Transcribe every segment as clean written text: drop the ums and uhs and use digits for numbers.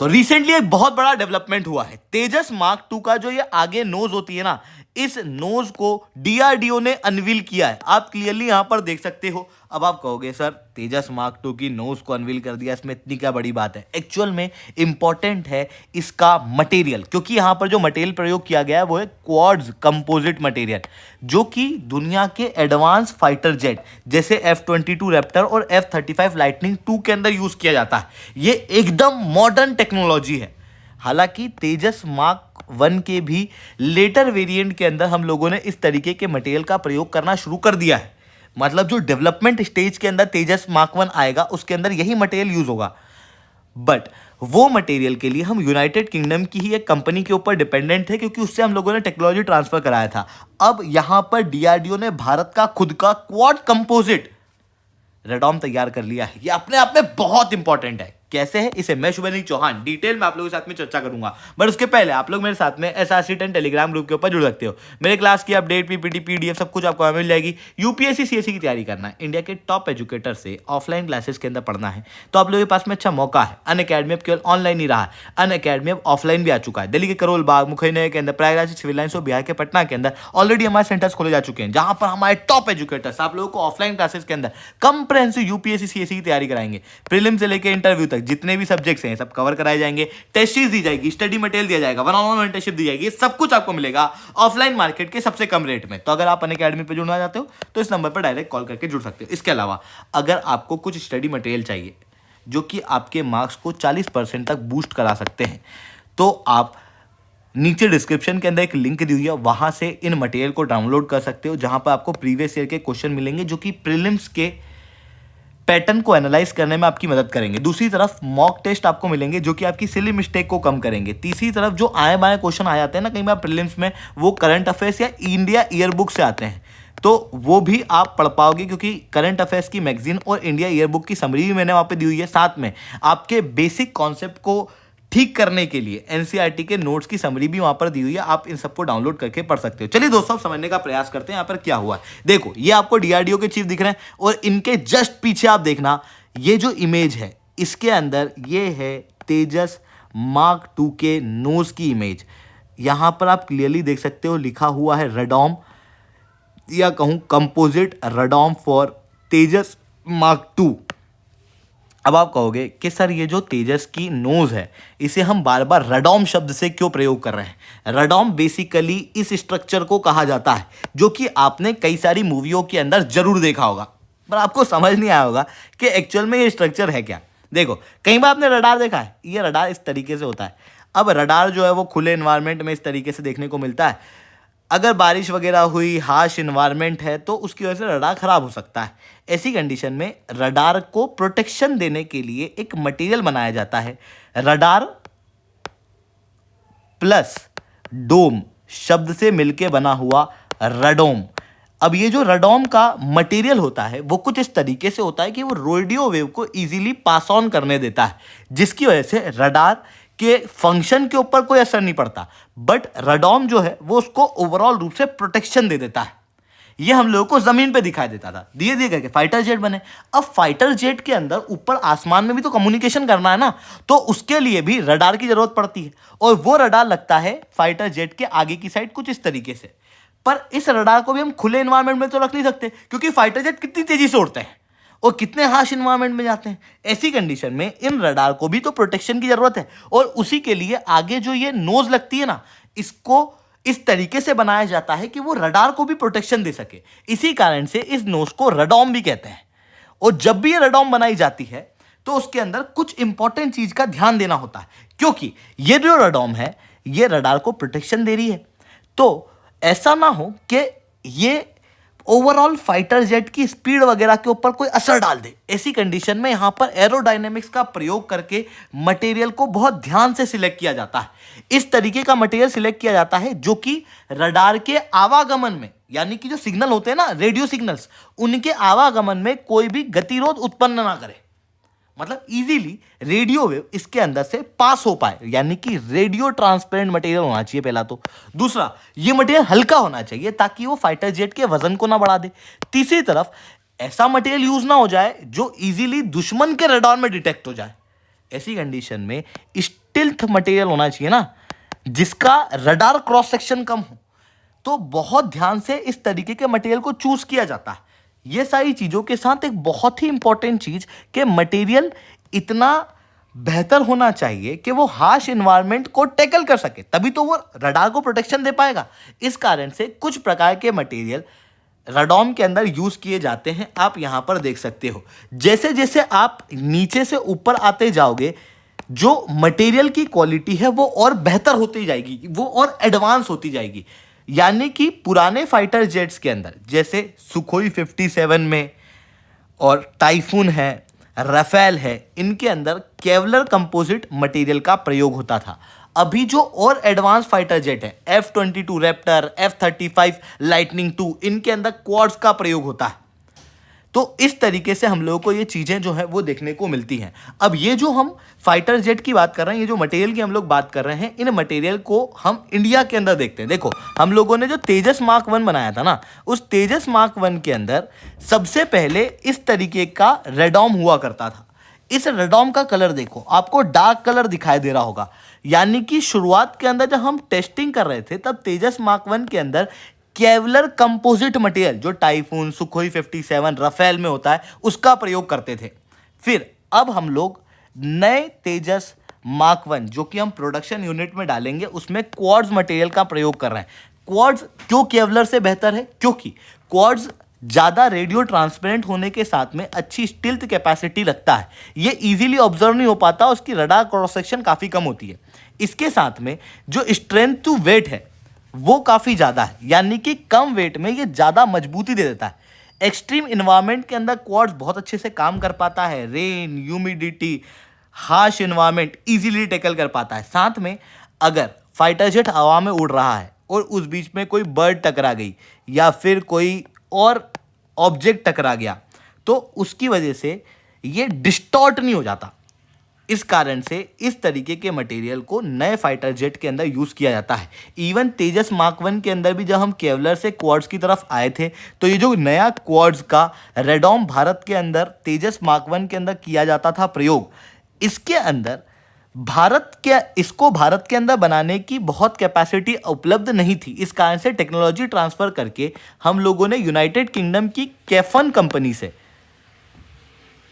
तो रिसेंटली एक बहुत बड़ा डेवलपमेंट हुआ है। तेजस मार्क 2 का जो ये आगे नोज होती है ना, इस नोज को डीआरडीओ ने अनवील किया है। आप क्लियरली यहां पर देख सकते हो। अब आप कहोगे सर तेजस मार्क 2 की नोज को अनवील कर दिया, इसमें इतनी क्या बड़ी बात है। एक्चुअल में इंपॉर्टेंट है इसका मटेरियल, क्योंकि यहां पर जो मटेरियल प्रयोग किया गया है वो है क्वार्ट्ज कंपोजिट मटेरियल, जो कि दुनिया के एडवांस फाइटर जेट जैसे F-22 रैप्टर और F-35 लाइटनिंग 2 के अंदर यूज किया जाता है। ये एकदम मॉडर्न टेक्नोलॉजी है। हालांकि तेजस मार्क 1 के भी लेटर वेरिएंट के अंदर हम लोगों ने इस तरीके के मटेरियल का प्रयोग करना शुरू कर दिया है। मतलब जो डेवलपमेंट स्टेज के अंदर तेजस मार्क 1 आएगा उसके अंदर यही मटेरियल यूज होगा, बट वो मटेरियल के लिए हम यूनाइटेड किंगडम की ही एक कंपनी के ऊपर डिपेंडेंट थे, क्योंकि उससे हम लोगों ने टेक्नोलॉजी ट्रांसफर कराया था। अब यहां पर डीआरडीओ ने भारत का खुद का क्वाड कंपोजिट रेडॉम तैयार कर लिया है। ये अपने आप में बहुत इंपॉर्टेंट है। कैसे है इसे मैं शुभनील चौहान डिटेल में आप लोगों के साथ में चर्चा करूंगा, बट उसके पहले आप लोग मेरे साथ में SRC10 टेलीग्राम ग्रुप के ऊपर जुड़ सकते हो। मेरे क्लास की अपडेट पीपीटी पीडीएफ सब कुछ आपको मिल जाएगी। यूपीएससी सीएससी की तैयारी करना है, इंडिया के टॉप एजुकेटर से ऑफलाइन क्लासेस के अंदर पढ़ना है, तो आप लोगों के पास में अच्छा मौका है। अनअकैडमी अब केवल ऑनलाइन ही रहा है, अनअकैडमी अब ऑफलाइन भी आ चुका है। दिल्ली के करोल बाग, मुखैना के अंदर, प्रयागराज सिविल लाइन्स और बिहार के पटना के अंदर ऑलरेडी हमारे सेंटर्स खोले जा चुके हैं, जहां पर हमारे टॉप एजुकेटर्स आप लोगों को ऑफलाइन क्लासेस के अंदर कंप्रेहेंसिव यूपीएससी सीएससी की तैयारी कराएंगे। प्रीलिम से लेकर इंटरव्यू तक जितने भी सब्जेक्ट्स हैं सब कवर कराए जाएंगे। टेस्ट सीरीज दी जाएगी, स्टडी मटेरियल दिया जाएगा, वन ऑन वन मेंटरशिप दी जाएगी। सब कुछ आपको मिलेगा ऑफलाइन मार्केट के सबसे कम रेट में। तो अगर आप अनअकैडमी पे जुड़ना चाहते हो तो इस नंबर पर डायरेक्ट कॉल करके जुड़ सकते हो। इसके अलावा अगर आपको कुछ स्टडी मटेरियल चाहिए जो कि आपके मार्क्स को 40% तक बूस्ट करा सकते हैं, तो आप नीचे डिस्क्रिप्शन के अंदर एक लिंक दी हुई है, वहां से इन मटेरियल को डाउनलोड कर सकते हो, जहां पर आपको प्रीवियस ईयर के क्वेश्चन मिलेंगे जो कि प्रीलिम्स के पैटर्न को एनालाइज करने में आपकी मदद करेंगे। दूसरी तरफ मॉक टेस्ट आपको मिलेंगे जो कि आपकी सिली मिस्टेक को कम करेंगे। तीसरी तरफ जो आए बाएं क्वेश्चन आ जाते हैं ना कई बार प्रीलिम्स में, वो करंट अफेयर्स या इंडिया ईयरबुक से आते हैं, तो वो भी आप पढ़ पाओगे, क्योंकि करंट अफेयर्स की मैगजीन और इंडिया ईयरबुक की समरी भी मैंने वहाँ पे दी हुई है। साथ में आपके बेसिक कॉन्सेप्ट को ठीक करने के लिए एनसीईआरटी के नोट्स की समरी भी वहां पर दी हुई है, आप इन सबको डाउनलोड करके पढ़ सकते हो। चलिए दोस्तों समझने का प्रयास करते हैं यहाँ पर क्या हुआ है। देखो ये आपको डीआरडीओ के चीफ दिख रहे हैं और इनके जस्ट पीछे आप देखना ये जो इमेज है इसके अंदर ये है तेजस मार्क 2 के नोज की इमेज। यहां पर आप क्लियरली देख सकते हो लिखा हुआ है रेडॉम, या कहूं कंपोजिट रेडॉम फॉर तेजस मार्क 2। अब आप कहोगे कि सर ये जो तेजस की नोज है इसे हम बार बार रेडॉम शब्द से क्यों प्रयोग कर रहे हैं। रेडॉम बेसिकली इस स्ट्रक्चर को कहा जाता है जो कि आपने कई सारी मूवियों के अंदर जरूर देखा होगा, पर आपको समझ नहीं आया होगा कि एक्चुअल में ये स्ट्रक्चर है क्या। देखो कई बार आपने रडार देखा है, ये रडार इस तरीके से होता है। अब रडार जो है वो खुले एनवायरनमेंट में इस तरीके से देखने को मिलता है। अगर बारिश वगैरह हुई, हार्श इन्वायरमेंट है, तो उसकी वजह से रडार खराब हो सकता है। ऐसी कंडीशन में रडार को प्रोटेक्शन देने के लिए एक मटेरियल बनाया जाता है, रडार प्लस डोम शब्द से मिलके बना हुआ रडोम। अब ये जो रडोम का मटेरियल होता है वो कुछ इस तरीके से होता है कि वो रेडियो वेव को इजीली पास ऑन करने देता है, जिसकी वजह से रडार के फंक्शन के ऊपर कोई असर नहीं पड़ता, बट रडॉम जो है वो उसको ओवरऑल रूप से प्रोटेक्शन दे देता है। ये हम लोगों को जमीन पे दिखाई देता था, धीरे धीरे करके फाइटर जेट बने। अब फाइटर जेट के अंदर ऊपर आसमान में भी तो कम्युनिकेशन करना है ना, तो उसके लिए भी रडार की जरूरत पड़ती है, और वो रडार लगता है फाइटर जेट के आगे की साइड कुछ इस तरीके से। पर इस रडार को भी हम खुले एनवायरनमेंट में तो रख नहीं सकते, क्योंकि फाइटर जेट कितनी तेजी से उड़ते हैं और कितने हार्श इन्वायरमेंट में जाते हैं। ऐसी कंडीशन में इन रडार को भी तो प्रोटेक्शन की जरूरत है, और उसी के लिए आगे जो ये नोज लगती है ना, इसको इस तरीके से बनाया जाता है कि वो रडार को भी प्रोटेक्शन दे सके। इसी कारण से इस नोज को रडॉम भी कहते हैं। और जब भी ये रडॉम बनाई जाती है तो उसके अंदर कुछ इंपॉर्टेंट चीज का ध्यान देना होता है, क्योंकि ये जो रडॉम है ये रडार को प्रोटेक्शन दे रही है, तो ऐसा ना हो कि ये ओवरऑल फाइटर जेट की स्पीड वगैरह के ऊपर कोई असर डाल दे। ऐसी कंडीशन में यहां पर एरोडायनेमिक्स का प्रयोग करके मटेरियल को बहुत ध्यान से सिलेक्ट किया जाता है। इस तरीके का मटेरियल सिलेक्ट किया जाता है जो कि रडार के आवागमन में, यानी कि जो सिग्नल होते हैं ना रेडियो सिग्नल्स, उनके आवागमन में कोई भी गतिरोध उत्पन्न ना करे, मतलब इजीली रेडियो वेव इसके अंदर से पास हो पाए, यानी कि रेडियो ट्रांसपेरेंट मटेरियल होना चाहिए पहला तो। दूसरा, ये मटेरियल हल्का होना चाहिए ताकि वो फाइटर जेट के वजन को ना बढ़ा दे। तीसरी तरफ, ऐसा मटेरियल यूज ना हो जाए जो इजीली दुश्मन के रडार में डिटेक्ट हो जाए। ऐसी कंडीशन में स्टिल्थ मटेरियल होना चाहिए ना, जिसका रडार क्रॉस सेक्शन कम हो, तो बहुत ध्यान से इस तरीके के मटेरियल को चूज किया जाता है। ये सारी चीज़ों के साथ एक बहुत ही इंपॉर्टेंट चीज़ कि मटेरियल इतना बेहतर होना चाहिए कि वो हार्श इन्वायरमेंट को टैकल कर सके, तभी तो वो रडार को प्रोटेक्शन दे पाएगा। इस कारण से कुछ प्रकार के मटेरियल रडॉम के अंदर यूज किए जाते हैं। आप यहां पर देख सकते हो, जैसे जैसे आप नीचे से ऊपर आते जाओगे, जो मटेरियल की क्वालिटी है वो और बेहतर होती जाएगी, वो और एडवांस होती जाएगी। यानी कि पुराने फाइटर जेट्स के अंदर जैसे सुखोई 57 में और टाइफून है, राफेल है, इनके अंदर केवलर कंपोजिट मटेरियल का प्रयोग होता था। अभी जो और एडवांस फाइटर जेट है F-22 रैप्टर, F-35 लाइटनिंग 2, इनके अंदर क्वाड्स का प्रयोग होता है। तो इस तरीके से हम लोगों को ये चीज़ें जो है वो देखने को मिलती हैं। अब ये जो हम फाइटर जेट की बात कर रहे हैं, ये जो मटेरियल की हम लोग बात कर रहे हैं, इन मटेरियल को हम इंडिया के अंदर देखते हैं। देखो, हम लोगों ने जो तेजस मार्क 1 बनाया था ना, उस तेजस मार्क 1 के अंदर सबसे पहले इस तरीके का रेडॉम हुआ करता था। इस रेडॉम का कलर देखो, आपको डार्क कलर दिखाई दे रहा होगा। यानी कि शुरुआत के अंदर जब हम टेस्टिंग कर रहे थे, तब तेजस मार्क 1 के अंदर केवलर कंपोजिट मटेरियल जो टाइफून, सुखोई 57, राफेल में होता है, उसका प्रयोग करते थे। फिर अब हम लोग नए तेजस मार्क 1 जो कि हम प्रोडक्शन यूनिट में डालेंगे, उसमें क्वाड्स मटेरियल का प्रयोग कर रहे हैं। क्वाड्स क्यों केवलर से बेहतर है? क्योंकि क्वाड्स ज़्यादा रेडियो ट्रांसपेरेंट होने के साथ में अच्छी स्टिल्थ कैपेसिटी रखता है। ये इजीली ऑब्जर्व नहीं हो पाता, उसकी रडार क्रॉस सेक्शन काफ़ी कम होती है। इसके साथ में जो स्ट्रेंथ टू वेट है वो काफ़ी ज़्यादा है, यानी कि कम वेट में ये ज़्यादा मजबूती दे देता है। एक्सट्रीम इन्वायरमेंट के अंदर क्वाड्स बहुत अच्छे से काम कर पाता है। Rain, humidity, harsh environment easily tackle कर पाता है। साथ में अगर फाइटर जेट हवा में उड़ रहा है और उस बीच में कोई बर्ड टकरा गई या फिर कोई और ऑब्जेक्ट टकरा गया, तो उसकी वजह से ये डिस्टॉर्ट नहीं हो जाता। इस कारण से इस तरीके के मटेरियल को नए फाइटर जेट के अंदर यूज़ किया जाता है। इवन तेजस मार्क 1 के अंदर भी जब हम केवलर से क्वाड्स की तरफ आए थे, तो ये जो नया क्वाड्स का रेडॉम भारत के अंदर तेजस मार्क 1 के अंदर किया जाता था प्रयोग, इसके अंदर इसको भारत के अंदर बनाने की बहुत कैपेसिटी उपलब्ध नहीं थी। इस कारण से टेक्नोलॉजी ट्रांसफ़र करके हम लोगों ने यूनाइटेड किंगडम की कैफन कंपनी से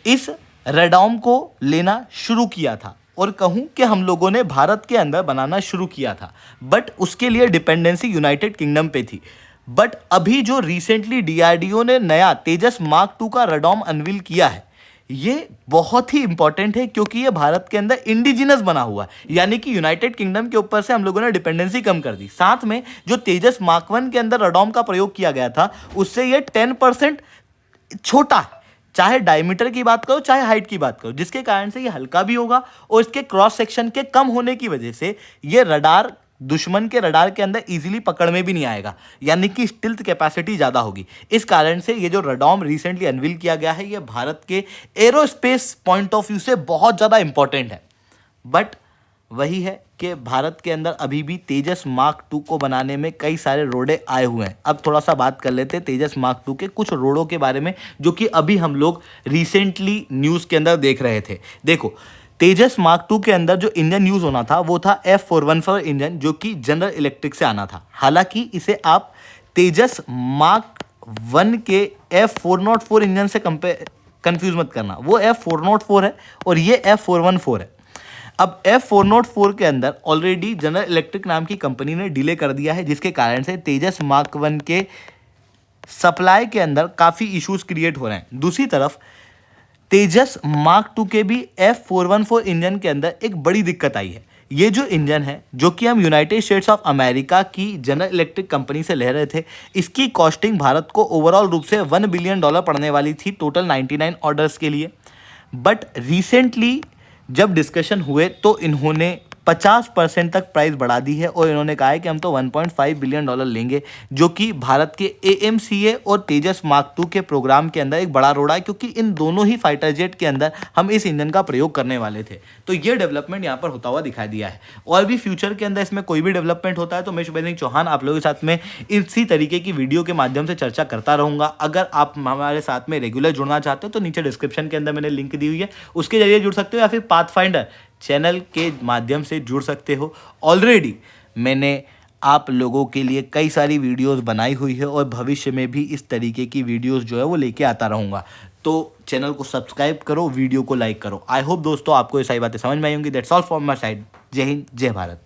इस रेडॉम को लेना शुरू किया था, और कहूं कि हम लोगों ने भारत के अंदर बनाना शुरू किया था, बट उसके लिए डिपेंडेंसी यूनाइटेड किंगडम पे थी। बट अभी जो रिसेंटली डीआरडीओ ने नया तेजस मार्क 2 का रेडॉम अनवील किया है, ये बहुत ही इंपॉर्टेंट है, क्योंकि ये भारत के अंदर इंडिजिनस बना हुआ है। यानी कि यूनाइटेड किंगडम के ऊपर से हम लोगों ने डिपेंडेंसी कम कर दी। साथ में जो तेजस मार्क 1 के अंदर रेडॉम का प्रयोग किया गया था, उससे ये 10% छोटा है, चाहे डायमीटर की बात करो चाहे हाइट की बात करो, जिसके कारण से ये हल्का भी होगा और इसके क्रॉस सेक्शन के कम होने की वजह से ये रडार दुश्मन के रडार के अंदर इजीली पकड़ में भी नहीं आएगा, यानी कि स्टिल्थ कैपेसिटी ज़्यादा होगी। इस कारण से ये जो रेडॉम रिसेंटली अनवील किया गया है, ये भारत के एरोस्पेस पॉइंट ऑफ व्यू से बहुत ज़्यादा इंपॉर्टेंट है। बट वही है कि भारत के अंदर अभी भी तेजस मार्क 2 को बनाने में कई सारे रोड़े आए हुए हैं। अब थोड़ा सा बात कर लेते हैं तेजस मार्क 2 के कुछ रोड़ों के बारे में, जो कि अभी हम लोग रिसेंटली न्यूज़ के अंदर देख रहे थे। देखो, तेजस मार्क 2 के अंदर जो इंजन यूज़ होना था वो था F414 इंजन, जो कि जनरल इलेक्ट्रिक से आना था। हालांकि इसे आप तेजस मार्क 1 के F404 इंजन से कंफ्यूज मत करना, वो F404 है और ये F414 है। अब F404 के अंदर ऑलरेडी जनरल इलेक्ट्रिक नाम की कंपनी ने डिले कर दिया है, जिसके कारण से तेजस मार्क 1 के सप्लाई के अंदर काफ़ी इश्यूज क्रिएट हो रहे हैं। दूसरी तरफ तेजस मार्क 2 के भी F414 इंजन के अंदर एक बड़ी दिक्कत आई है। ये जो इंजन है, जो कि हम यूनाइटेड स्टेट्स ऑफ अमेरिका की जनरल इलेक्ट्रिक कंपनी से ले रहे थे, इसकी कॉस्टिंग भारत को ओवरऑल रूप से $1 बिलियन पड़ने वाली थी टोटल 99 ऑर्डर्स के लिए। बट रिसेंटली जब डिस्कशन हुए तो इन्होंने 50% तक प्राइस बढ़ा दी है और इन्होंने कहा है कि हम तो 1.5 बिलियन डॉलर लेंगे, जो कि भारत के AMCA और तेजस मार्क 2 के प्रोग्राम के अंदर एक बड़ा रोड़ा है, क्योंकि इन दोनों ही फाइटर जेट के अंदर हम इस इंजन का प्रयोग करने वाले थे। तो ये डेवलपमेंट यहाँ पर होता हुआ दिखाई दिया है। और भी फ्यूचर के अंदर इसमें कोई भी डेवलपमेंट होता है तो मैं शुभेंद्र सिंह चौहान आप लोगों के साथ में इसी तरीके की वीडियो के माध्यम से चर्चा करता रहूँगा। अगर आप हमारे साथ में रेगुलर जुड़ना चाहते हो तो नीचे डिस्क्रिप्शन के अंदर मैंने लिंक दी हुई है, उसके जरिए जुड़ सकते हो, या फिर पाथफाइंडर चैनल के माध्यम से जुड़ सकते हो। ऑलरेडी मैंने आप लोगों के लिए कई सारी वीडियोस बनाई हुई है और भविष्य में भी इस तरीके की वीडियोस जो है वो लेके आता रहूँगा। तो चैनल को सब्सक्राइब करो, वीडियो को लाइक करो। आई होप दोस्तों आपको ये सारी बातें समझ में आई होंगी। That's all from my side. जय हिंद, जय भारत।